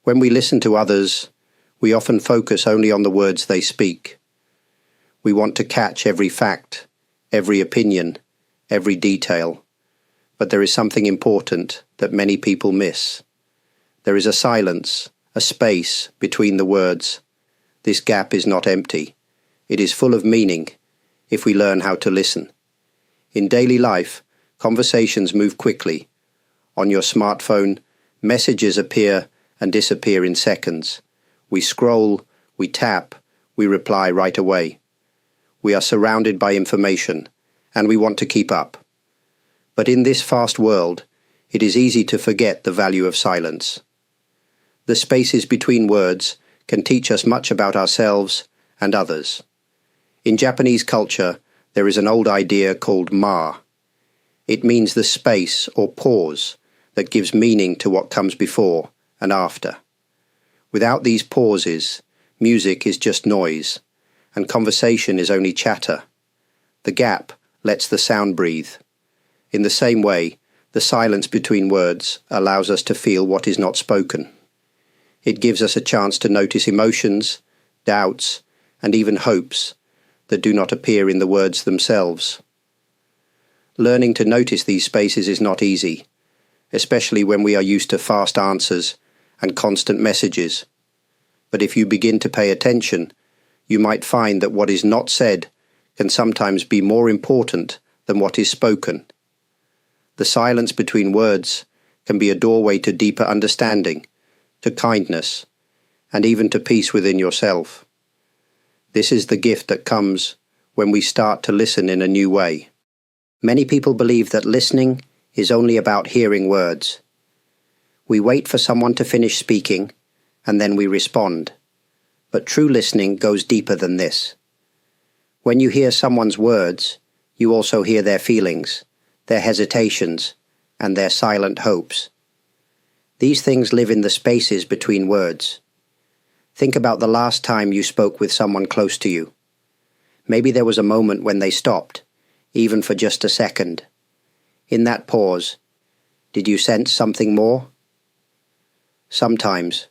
When we listen to others, we often focus only on the words they speak. We want to catch every fact, every opinion, every detail. But there is something important that many people miss. There is a silence, a space between the words. This gap is not empty. It is full of meaning if we learn how to listen. In daily life, conversations move quickly. On your smartphone, messages appear and disappear in seconds. We scroll, we tap, we reply right away. We are surrounded by information, and we want to keep up. But in this fast world, it is easy to forget the value of silence. The spaces between words can teach us much about ourselves and others. In Japanese culture, there is an old idea called ma. It means the space or pause that gives meaning to what comes before and after. Without these pauses, music is just noise, and conversation is only chatter. The gap lets the sound breathe. In the same way, the silence between words allows us to feel what is not spoken. It gives us a chance to notice emotions, doubts, and even hopes that do not appear in the words themselves. Learning to notice these spaces is not easy, especially when we are used to fast answers and constant messages. But if you begin to pay attention, you might find that what is not said can sometimes be more important than what is spoken. The silence between words can be a doorway to deeper understanding, to kindness, and even to peace within yourself. This is the gift that comes when we start to listen in a new way. Many people believe that listening is only about hearing words. We wait for someone to finish speaking, and then we respond. But true listening goes deeper than this. When you hear someone's words, you also hear their feelings, their hesitations, and their silent hopes. These things live in the spaces between words. Think about the last time you spoke with someone close to you. Maybe there was a moment when they stopped, even for just a second. In that pause, did you sense something more? Sometimes,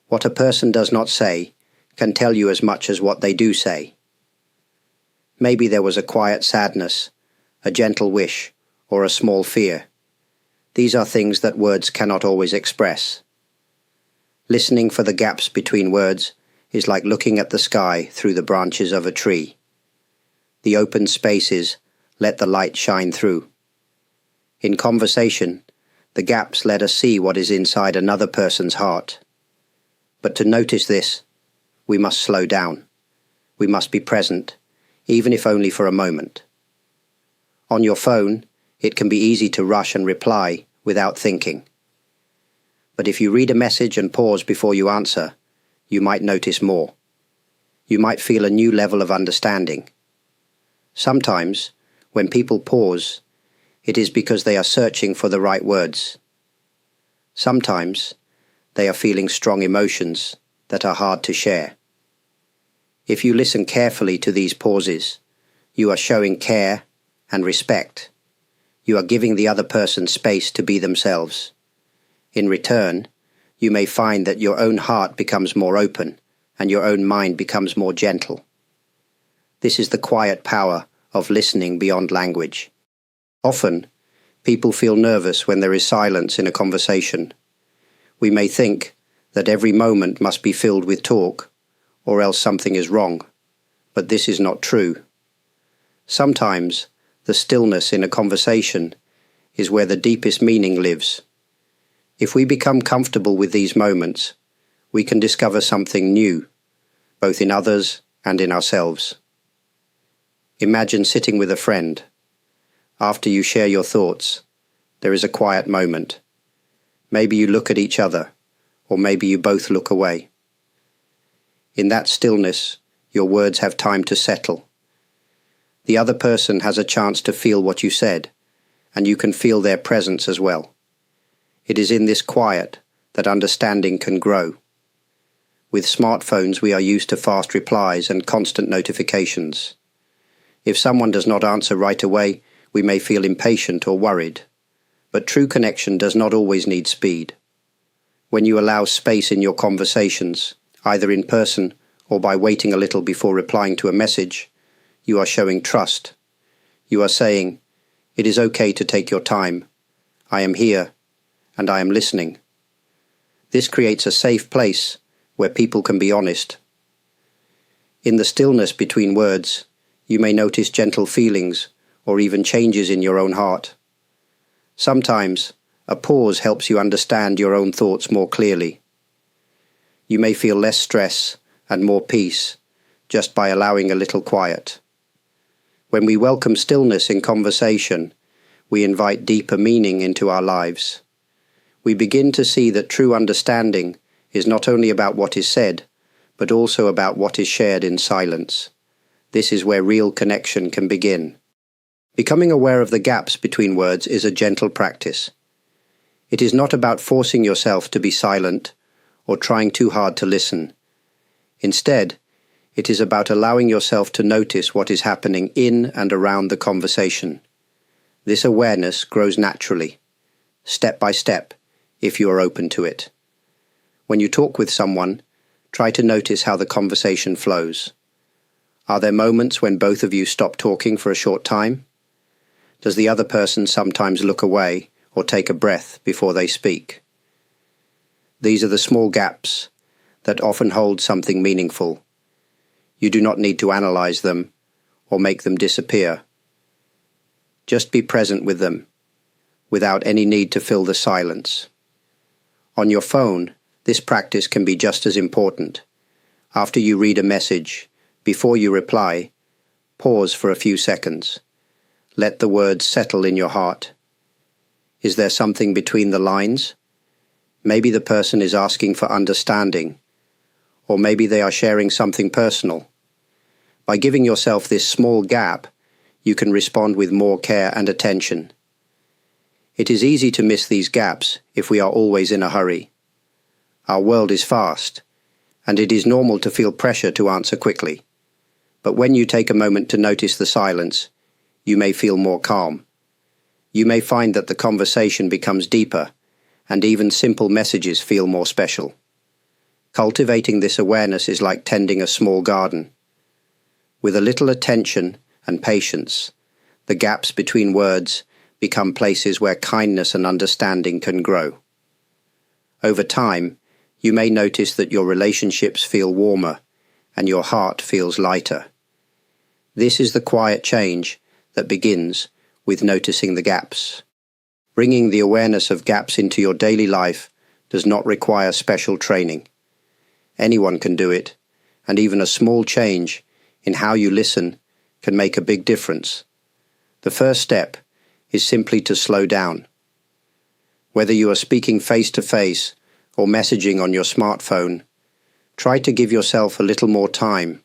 what a person does not say can tell you as much as what they do say. Maybe there was a quiet sadness, a gentle wish, or a small fear. These are things that words cannot always express. Listening for the gaps between words is like looking at the sky through the branches of a tree. The open spaces let the light shine through. In conversation, the gaps let us see what is inside another person's heart. But to notice this, we must slow down. We must be present, even if only for a moment. On your phone, it can be easy to rush and reply without thinking. But if you read a message and pause before you answer, you might notice more. You might feel a new level of understanding. Sometimes, when people pause, it is because they are searching for the right words. Sometimes, they are feeling strong emotions that are hard to share. If you listen carefully to these pauses, you are showing care and respect. You are giving the other person space to be themselves. In return, you may find that your own heart becomes more open and your own mind becomes more gentle. This is the quiet power of listening beyond language. Often, people feel nervous when there is silence in a conversation. We may think that every moment must be filled with talk, or else something is wrong, but this is not true. Sometimes, the stillness in a conversation is where the deepest meaning lives. If we become comfortable with these moments, we can discover something new, both in others and in ourselves. Imagine sitting with a friend. After you share your thoughts, there is a quiet moment. Maybe you look at each other, or maybe you both look away. In that stillness, your words have time to settle. The other person has a chance to feel what you said, and you can feel their presence as well. It is in this quiet that understanding can grow. With smartphones, we are used to fast replies and constant notifications. If someone does not answer right away, we may feel impatient or worried. But true connection does not always need speed. When you allow space in your conversations, either in person or by waiting a little before replying to a message, you are showing trust. You are saying, "It is okay to take your time. I am here, and I am listening." This creates a safe place where people can be honest. In the stillness between words, you may notice gentle feelings or even changes in your own heart. Sometimes, a pause helps you understand your own thoughts more clearly. You may feel less stress and more peace just by allowing a little quiet. When we welcome stillness in conversation, we invite deeper meaning into our lives. We begin to see that true understanding is not only about what is said, but also about what is shared in silence. This is where real connection can begin. Becoming aware of the gaps between words is a gentle practice. It is not about forcing yourself to be silent or trying too hard to listen. Instead, it is about allowing yourself to notice what is happening in and around the conversation. This awareness grows naturally, step by step, if you are open to it. When you talk with someone, try to notice how the conversation flows. Are there moments when both of you stop talking for a short time? Does the other person sometimes look away or take a breath before they speak? These are the small gaps that often hold something meaningful. You do not need to analyze them or make them disappear. Just be present with them, without any need to fill the silence. On your phone, this practice can be just as important. After you read a message, before you reply, pause for a few seconds. Let the words settle in your heart. Is there something between the lines? Maybe the person is asking for understanding, or maybe they are sharing something personal. By giving yourself this small gap, you can respond with more care and attention. It is easy to miss these gaps if we are always in a hurry. Our world is fast, and it is normal to feel pressure to answer quickly. But when you take a moment to notice the silence, you may feel more calm. You may find that the conversation becomes deeper, and even simple messages feel more special. Cultivating this awareness is like tending a small garden. With a little attention and patience, the gaps between words become places where kindness and understanding can grow. Over time, you may notice that your relationships feel warmer and your heart feels lighter. This is the quiet change that begins with noticing the gaps. Bringing the awareness of gaps into your daily life does not require special training. Anyone can do it, and even a small change in how you listen can make a big difference. The first step is simply to slow down. Whether you are speaking face-to-face or messaging on your smartphone, try to give yourself a little more time.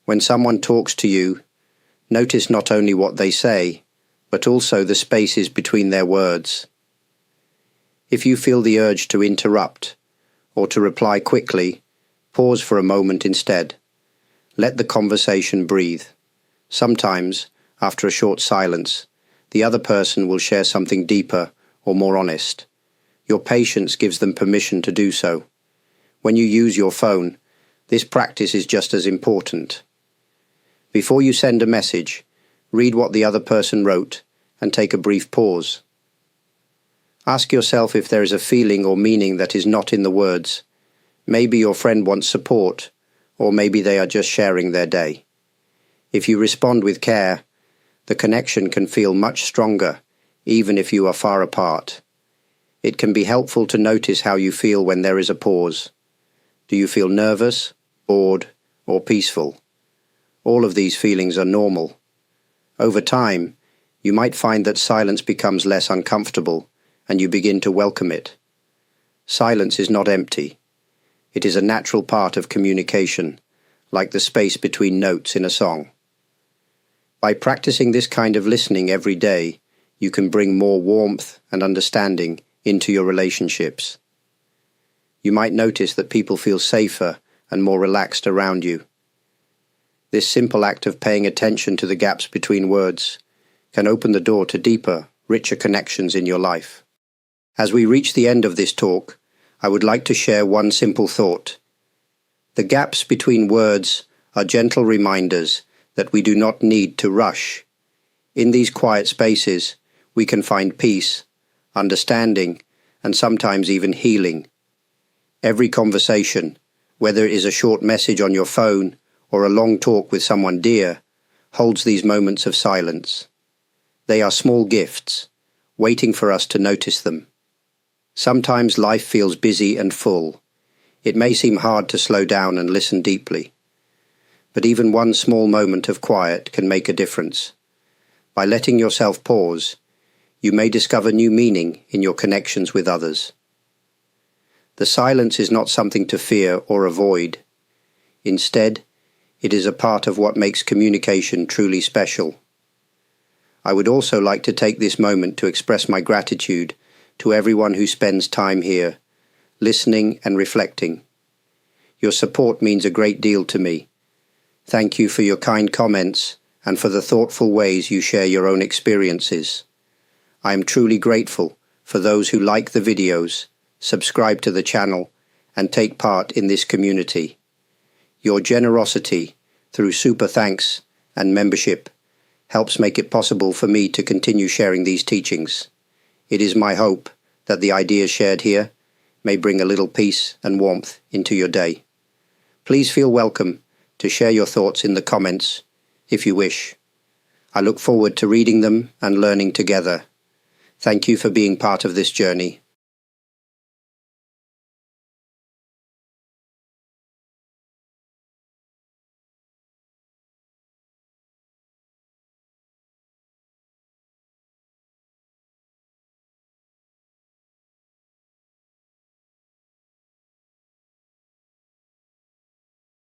When someone talks to you, notice not only what they say, but also the spaces between their words. If you feel the urge to interrupt or to reply quickly, pause for a moment instead. Let the conversation breathe. Sometimes, after a short silence, the other person will share something deeper or more honest. Your patience gives them permission to do so. When you use your phone, this practice is just as important. Before you send a message, read what the other person wrote and take a brief pause. Ask yourself if there is a feeling or meaning that is not in the words. Maybe your friend wants support, or maybe they are just sharing their day. If you respond with care, the connection can feel much stronger, even if you are far apart. It can be helpful to notice how you feel when there is a pause. Do you feel nervous, bored, or peaceful? All of these feelings are normal. Over time, you might find that silence becomes less uncomfortable, and you begin to welcome it. Silence is not empty. It is a natural part of communication, like the space between notes in a song. By practicing this kind of listening every day, you can bring more warmth and understanding into your relationships. You might notice that people feel safer and more relaxed around you. This simple act of paying attention to the gaps between words can open the door to deeper, richer connections in your life. As we reach the end of this talk, I would like to share one simple thought. The gaps between words are gentle reminders that we do not need to rush. In these quiet spaces, we can find peace, understanding, and sometimes even healing. Every conversation, whether it is a short message on your phone or a long talk with someone dear, holds these moments of silence. They are small gifts, waiting for us to notice them. Sometimes life feels busy and full. It may seem hard to slow down and listen deeply. But even one small moment of quiet can make a difference. By letting yourself pause, you may discover new meaning in your connections with others. The silence is not something to fear or avoid. Instead, it is a part of what makes communication truly special. I would also like to take this moment to express my gratitude to everyone who spends time here, listening and reflecting. Your support means a great deal to me. Thank you for your kind comments and for the thoughtful ways you share your own experiences. I am truly grateful for those who like the videos, subscribe to the channel, and take part in this community. Your generosity through super thanks and membership helps make it possible for me to continue sharing these teachings. It is my hope that the ideas shared here may bring a little peace and warmth into your day. Please feel welcome to share your thoughts in the comments if you wish. I look forward to reading them and learning together. Thank you for being part of this journey.